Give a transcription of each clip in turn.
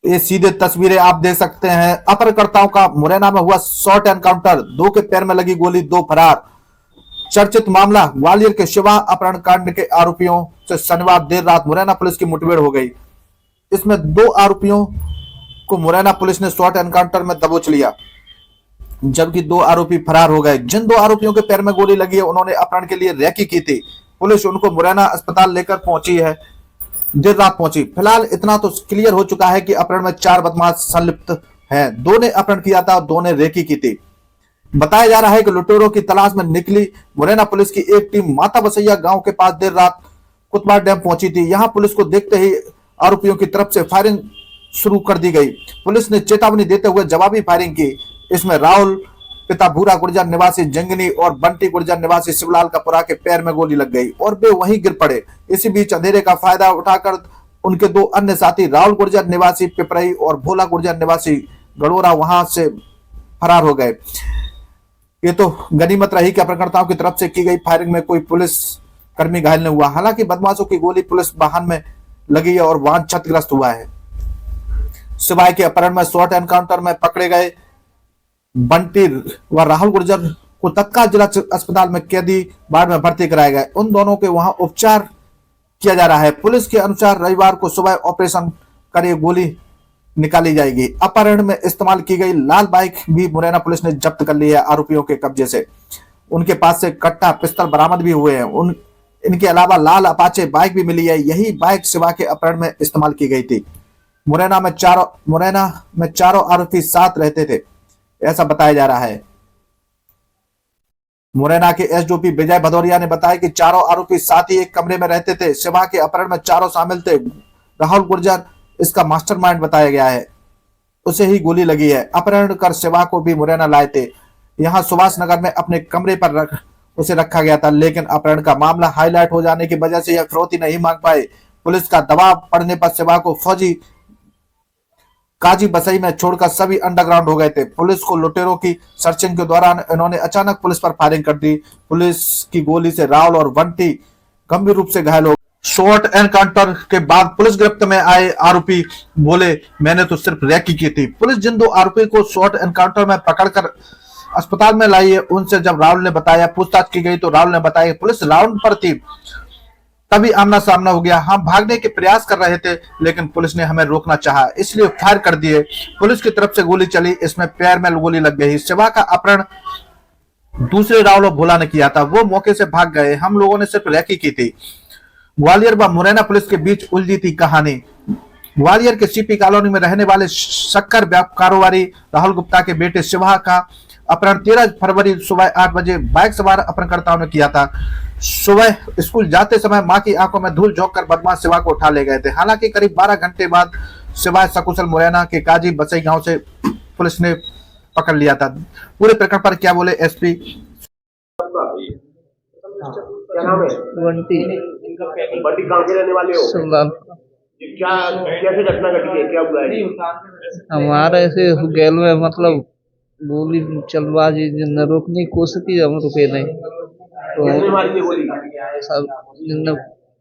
ये सीधे तस्वीरें आप देख सकते हैं। अपहरणकर्ताओं का मुरैना में हुआ शॉर्ट एनकाउंटर, दो के पैर में लगी गोली, दो फरार। चर्चित मामला ग्वालियर के शिवा अपहरण कांड के आरोपियों से शनिवार देर रात मुरैना पुलिस की मुठभेड़ हो गई। इसमें दो आरोपियों को मुरैना पुलिस ने शॉर्ट एनकाउंटर में दबोच लिया, जबकि दो आरोपी फरार हो गए। जिन दो आरोपियों के पैर में गोली लगी है, उन्होंने अपहरण के लिए रैकी की थी। पुलिस उनको मुरैना अस्पताल लेकर पहुंची है, देर रात पहुंची। फिलहाल इतना तो क्लियर हो चुका है कि अपहरण में 4 बदमाश संलिप्त हैं। दो ने अपहरण किया था और दो ने रेकी की थी। बताया जा रहा है कि लुटेरों की तलाश में निकली मुरैना पुलिस की एक टीम माता बसैया गांव के पास देर रात कुतबा डैम पहुंची थी। यहां पुलिस को देखते ही आरोपियों की तरफ से फायरिंग शुरू कर दी गई। पुलिस ने चेतावनी देते हुए जवाबी फायरिंग की। इसमें राहुल पिता भूरा गुर्जर निवासी जंगनी और बंटी गुर्जर निवासी शिवलाल कपुरा के पैर में गोली लग गई और वे वहीं गिर पड़े। इसी बीच अंधेरे का फायदा उठाकर उनके दो अन्य साथी राहुल गुर्जर निवासी पिपरई और भोला गुर्जर निवासी गड़ोरा वहां से फरार हो गए। ये तो गनीमत रही कि अपहरणकर्ताओं की तरफ से की गई फायरिंग में कोई पुलिस कर्मी घायल नहीं हुआ। हालांकि बदमाशों की गोली पुलिस वाहन में लगी है और वाहन क्षतिग्रस्त हुआ है। सिवाय के अपहरण में शॉर्ट एनकाउंटर में पकड़े गए बंटी व राहुल गुर्जर को तत्काल जिला अस्पताल में कैदी वार्ड में भर्ती कराया गया। उन दोनों के वहां उपचार किया जा रहा है। पुलिस के अनुसार रविवार को सुबह ऑपरेशन कर गोली निकाली जाएगी। अपहरण में इस्तेमाल की गई लाल बाइक भी मुरैना पुलिस ने जब्त कर ली है आरोपियों के कब्जे से। उनके पास से कट्टा पिस्तौल बरामद भी हुए हैं। इनके अलावा लाल अपाचे बाइक भी मिली है। यही बाइक शिवा के अपहरण में इस्तेमाल की गई थी। मुरैना में चारों आरोपी साथ रहते थे, ऐसा बताया जा रहा है। मुरैना के एसडीओपी विजय भदौरिया ने बताया कि चारों आरोपी साथ ही एक कमरे में रहते थे। शिवा के अपहरण में चारों शामिल थे। राहुल गुर्जर इसका मास्टरमाइंड बताया गया है, उसे ही गोली लगी है। अपहरण कर शिवा को भी मुरैना लाए थे। यहां सुभाष नगर में अपने कमरे पर उसे रखा गया था, लेकिन अपहरण का मामला हाईलाइट हो जाने की वजह से यह फिरौती नहीं मांग पाए। पुलिस का दबाव पड़ने पर शिवा को फौजी काजी बसई में छोड़कर सभी अंडरग्राउंड हो गए थे। पुलिस को लुटेरों की सर्चिंग के दौरान इन्होंने अचानक पुलिस पर फायरिंग कर दी। पुलिस की गोली से राहुल और बंटी गंभीर रूप से घायल हो। शॉर्ट एनकाउंटर के बाद पुलिस गिरफ्त में आए आरोपी बोले, मैंने तो सिर्फ रैकी की थी। पुलिस जिन दो आरोपी को शॉर्ट एनकाउंटर में पकड़कर अस्पताल में लाई है, उनसे जब राहुल ने बताया, पूछताछ की गई तो राहुल ने बताया कि पुलिस राउंड पर थी, तभी आमना सामना हो गया। हम भागने के प्रयास कर रहे थे, लेकिन पुलिस ने हमें रोकना चाहा, इसलिए फायर कर दिए। पुलिस की तरफ से गोली चली, इसमें पैर में गोली लग गई। शिवा का अपहरण दूसरे राहुल और भोला ने किया था, वो मौके से भाग गए। हम लोगों ने सिर्फ रैकी की थी। ग्वालियर व मुरैना पुलिस के बीच उलझी थी कहानी। ग्वालियर के सीपी कॉलोनी में रहने वाले शक्कर कारोबारी राहुल गुप्ता के बेटे शिवा का अपहरण 13 फरवरी सुबह 8 बजे बाइक सवार अपहरणकर्ताओं ने किया था। सुबह स्कूल जाते समय मां की आंखों में धूल झोंक कर बदमाश शिवा को उठा ले गए थे। हालांकि करीब 12 घंटे बाद शिवा सकुशल मुरैना के काजी बसई गांव से पुलिस ने पकड़ लिया था। पूरे प्रकरण पर क्या बोले एसपी? क्या नाम है? बंटी। बंटी कहाँ के रहने वाले हो? शिवलाल। क्या कैसे घटना घटी है, क्या हुआ है? हमारे ऐसे गैल में मतलब गोली चलबाजी जिनने रोकने की कोशिश की, हम रुके नहीं तो किसने मारी थी गोली? सब जिनने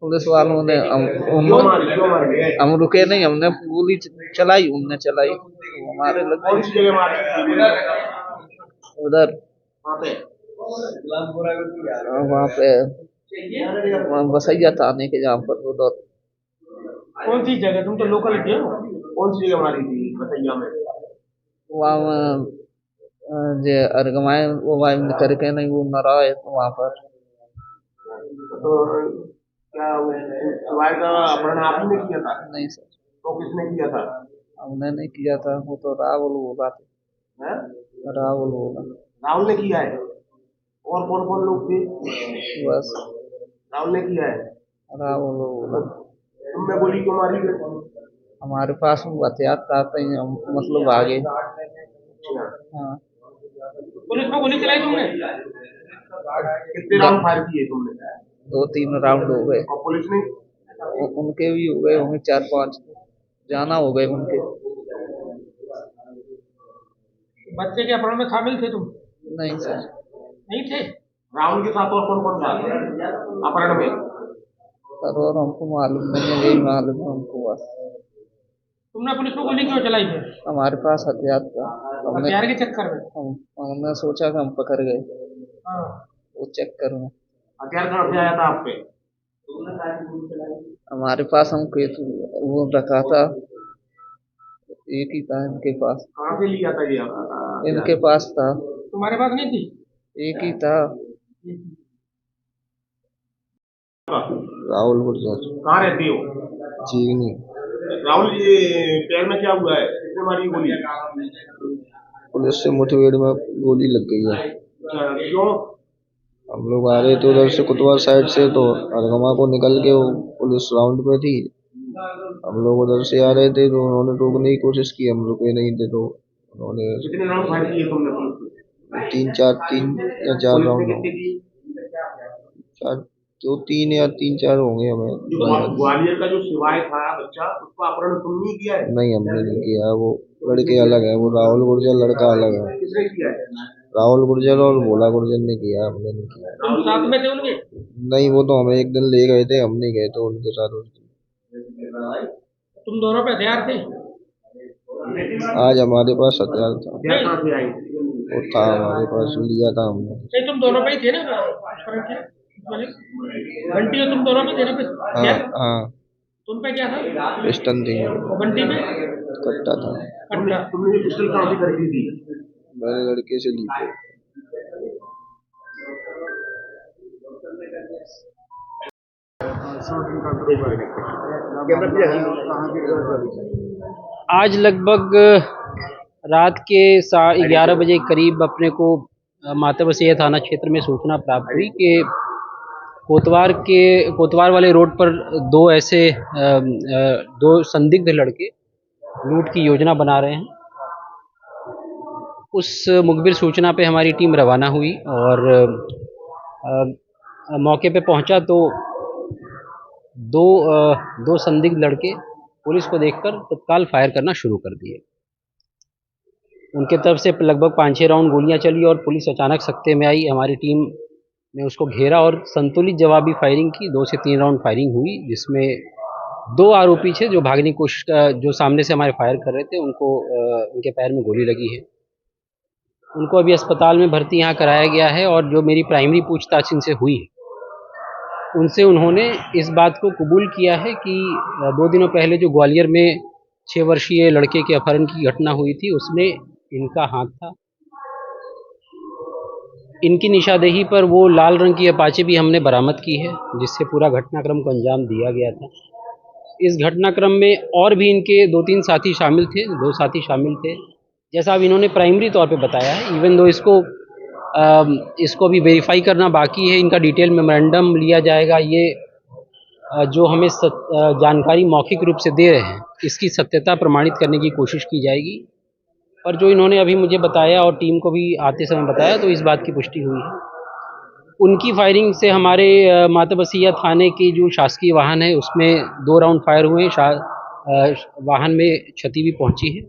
पुलिस वालों ने क्यों मारी? हम रुके नहीं, हमने गोली चलाई, उनने चलाई तो हमारे लग कौन सी जगह मारी? उधर वहाँ पे वहाँ बसैया थाने के जहाँ पर उधर। कौन सी जगह? तुम तो लोकल के हो। कौन सी जगह मारी थी बसैया में? वहाँ जे अरगमाए वो भाई करके नहीं, वो नरा है वहाँ पर। तो क्या शिवाय का अपहरण आपने किया था? नहीं सर। तो किसने किया था? हमने नहीं किया था, वो तो राहुल बोला था। हैं? राहुल बोला। राहुल ने किया है? और कौन कौन लोग थे? बस राहुल ने किया है। राहुल बोला। तुमने गोली क्यों मारी? हमारे पास में हथियार था, मतलब आगे। हाँ। पुलिस को गोली चलाई तुमने? कितने राउंड फायर किए तुमने? 2-3 राउंड हो गए। और पुलिस ने? उनके भी हो गए होंगे 4-5 जाना हो गए उनके। बच्चे के अपहरण में शामिल थे तुम? नहीं सर। नहीं थे। राहुल के साथ और कौन कौन था अपहरण में? सर और हमको मालूम नहीं है, यही मालूम है हमको बस। तुमने पुलिस को गोली क्यों चलाई फिर? हमारे पास हथियार था। हमने हथियार के चक्कर में? हमने सोचा कि हम पकड़ गए हाँ। वो चक्कर में। हथियार कहाँ से आया था आप पे? हमारे पास हम वो रखा था, एक ही था इनके पास। कहाँ से लिया था ये इनके पास था, तुम्हारे पास नहीं थी? एक ही था। राहुल गुर्जर। कहाँ रहती हो? जीवनी। राहुल, ये पैर में क्या हुआ है? किसने मारी गोली? पुलिस से मुठभेड़ में गोली लग गई है। अच्छा, क्यों? हम लोग आ रहे थे उधर से कुतवा साइड से, तो अरगमा को निकल के वो पुलिस राउंड पे थी। हम लोग उधर से आ रहे थे तो उन्होंने रोकने की कोशिश की, हम रुके नहीं थे तो उन्होंने कितने राउंड फायर किए तुमने पुलिस पे? 3 या 4 पुलिस ने राउंड कितने किए? चार, जो 3 या 4 होंगे हमें। जो ग्वालियर का जो सिवाय था बच्चा, उसका अपहरण तुमने ही किया है? नहीं, हमने नहीं किया। वो लड़के अलग है, वो राहुल गुर्जर लड़का अलग है। किसने किया है? राहुल गुर्जर और भोला गुर्जर ने किया, हमने नहीं किया। तुम साथ में थे उनके? नहीं, वो तो हमें एक दिन ले गए थे, हम नहीं गए थे उनके साथ उस दिन। तुम दोनों पे हथियार थे? आज हमारे पास हथियार था, हथियार कहाँ से आई? वो था हमारे पास, लिया था हमने। नहीं, तुम दोनों पे ही थे ना? अपहरण के वाले बंटी और तुम दोनों पे थे ना? पे हाँ हथियार? हाँ, तुम पे क्या था? पिस्टन थी, और बंटी पे? कट्टा था। कट्टा। तुमने ये पिस्टल कहाँ से खरीदी थी? मैंने लड़के से ली थी। आज लगभग रात के 11:30 बजे के करीब अपने को माता बसिया थाना क्षेत्र में सूचना प्राप्त हुई कि कोतवार वाले रोड पर दो संदिग्ध लड़के लूट की योजना बना रहे हैं। उस मुखबिर सूचना पे हमारी टीम रवाना हुई और मौके पे पहुंचा तो दो संदिग्ध लड़के पुलिस को देखकर तत्काल फायर करना शुरू कर दिए। उनके तरफ से लगभग 5-6 राउंड गोलियां चली और पुलिस अचानक सख्ते में आई। हमारी टीम ने उसको घेरा और संतुलित जवाबी फायरिंग की। 2 से 3 राउंड फायरिंग हुई, जिसमें 2 आरोपी थे जो भागने की कोशिश, जो सामने से हमारे फायर कर रहे थे, उनके पैर में गोली लगी है। उनको अभी अस्पताल में भर्ती यहाँ कराया गया है और जो मेरी प्राइमरी पूछताछ इनसे हुई है, उनसे उन्होंने इस बात को कबूल किया है कि 2 दिनों पहले जो ग्वालियर में 6 वर्षीय लड़के के अपहरण की घटना हुई थी, उसमें इनका हाथ था। इनकी निशानदेही पर वो लाल रंग की अपाचे भी हमने बरामद की है, जिससे पूरा घटनाक्रम को अंजाम दिया गया था। इस घटनाक्रम में और भी इनके 2-3 साथी शामिल थे, 2 साथी शामिल थे, जैसा अब इन्होंने प्राइमरी तौर पे बताया है। इवन दो इसको भी वेरीफाई करना बाकी है, इनका डिटेल मेमोरेंडम लिया जाएगा। ये जो हमें जानकारी मौखिक रूप से दे रहे हैं, इसकी सत्यता प्रमाणित करने की कोशिश की जाएगी। पर जो इन्होंने अभी मुझे बताया और टीम को भी आते समय बताया, तो इस बात की पुष्टि हुई है। उनकी फायरिंग से हमारे माता बसिया थाने की जो शासकीय वाहन है, उसमें 2 राउंड फायर हुए। वाहन में क्षति भी पहुंची है।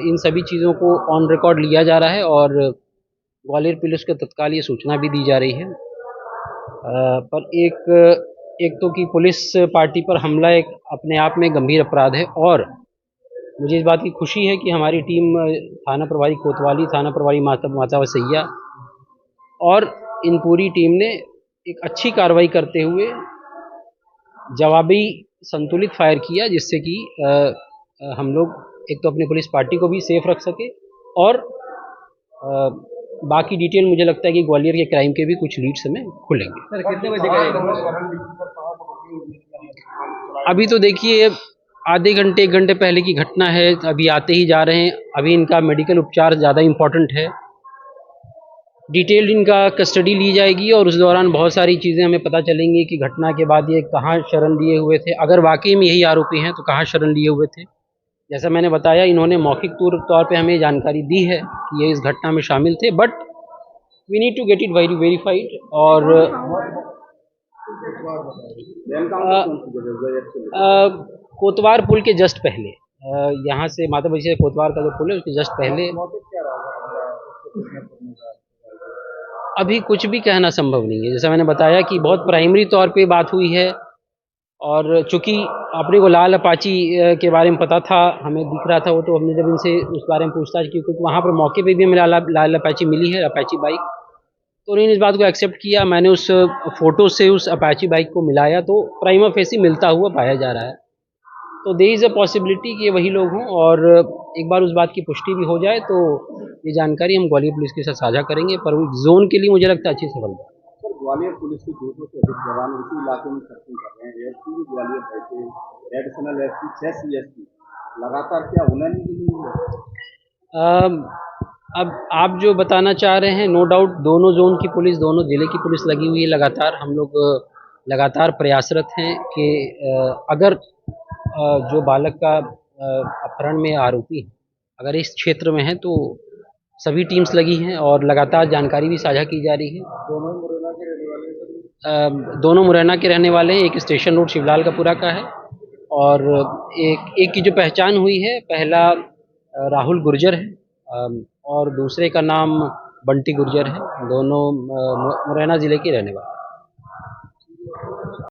इन सभी चीज़ों को ऑन रिकॉर्ड लिया जा रहा है और ग्वालियर पुलिस को तत्काल ये सूचना भी दी जा रही है। पर एक तो कि पुलिस पार्टी पर हमला एक अपने आप में गंभीर अपराध है, और मुझे इस बात की खुशी है कि हमारी टीम थाना प्रभारी कोतवाली, थाना प्रभारी माता बसिया और इन पूरी टीम ने एक अच्छी कार्रवाई करते हुए जवाबी संतुलित फायर किया, जिससे कि हम लोग एक तो अपनी पुलिस पार्टी को भी सेफ रख सके और बाकी डिटेल मुझे लगता है कि ग्वालियर के क्राइम के भी कुछ लीड्स हमें खुलेंगे। सर, कितने बजे का? अभी तो देखिए, आधे घंटे 1 घंटे पहले की घटना है, अभी आते ही जा रहे हैं। अभी इनका मेडिकल उपचार ज़्यादा इम्पोर्टेंट है। डिटेल इनका कस्टडी ली जाएगी और उस दौरान बहुत सारी चीज़ें हमें पता चलेंगी कि घटना के बाद ये कहाँ शरण लिए हुए थे, अगर वाकई में यही आरोपी हैं तो कहाँ शरण लिए हुए थे। जैसा मैंने बताया, इन्होंने मौखिक तौर पे हमें जानकारी दी है कि ये इस घटना में शामिल थे, but we need to get it verified. और कोतवार पुल के जस्ट पहले, यहाँ से माता बसिया कोतवार का जो पुल है उसके जस्ट पहले। अभी कुछ भी कहना संभव नहीं है। जैसा मैंने बताया कि बहुत प्राइमरी तौर पे बात हुई है, और चूंकि अपने को लाल अपाची के बारे में पता था, हमें दिख रहा था वो, तो हमने जब इनसे उस बारे में पूछताछ की, क्योंकि वहाँ पर मौके पे भी हमें लाल अपाची मिली है, अपाची बाइक, तो उन्होंने इस बात को एक्सेप्ट किया। मैंने उस फोटो से उस अपाची बाइक को मिलाया तो प्राइमा फेसी मिलता हुआ पाया जा रहा है। तो देयर इज़ अ पॉसिबिलिटी कि ये वही लोग हों, और एक बार उस बात की पुष्टि भी हो जाए तो ये जानकारी हम ग्वालियर पुलिस के साथ साझा करेंगे। पर जोन के लिए मुझे लगता है अच्छी सफलता। सर, ग्वालियर पुलिस के 200 से अधिक जवान उसी इलाके में सर्चिंग कर रहे हैं। एसपी भी ग्वालियर बैठे, एडिशनल एसपी, 6 सीएसपी, लगातार क्या होना नहीं है? अब आप जो बताना चाह रहे हैं, नो डाउट दोनों जोन की पुलिस, दोनों ज़िले की पुलिस लगी हुई है लगातार। हम लोग लगातार प्रयासरत हैं कि अगर जो बालक का अपहरण में आरोपी है, अगर इस क्षेत्र में है तो सभी टीम्स लगी हैं और लगातार जानकारी भी साझा की जा रही है। दोनों मुरैना के रहने वाले हैं। एक स्टेशन रोड शिवलाल कपुरा का है, और एक की जो पहचान हुई है, पहला राहुल गुर्जर है और दूसरे का नाम बंटी गुर्जर है। दोनों मुरैना ज़िले के रहने वाले हैं।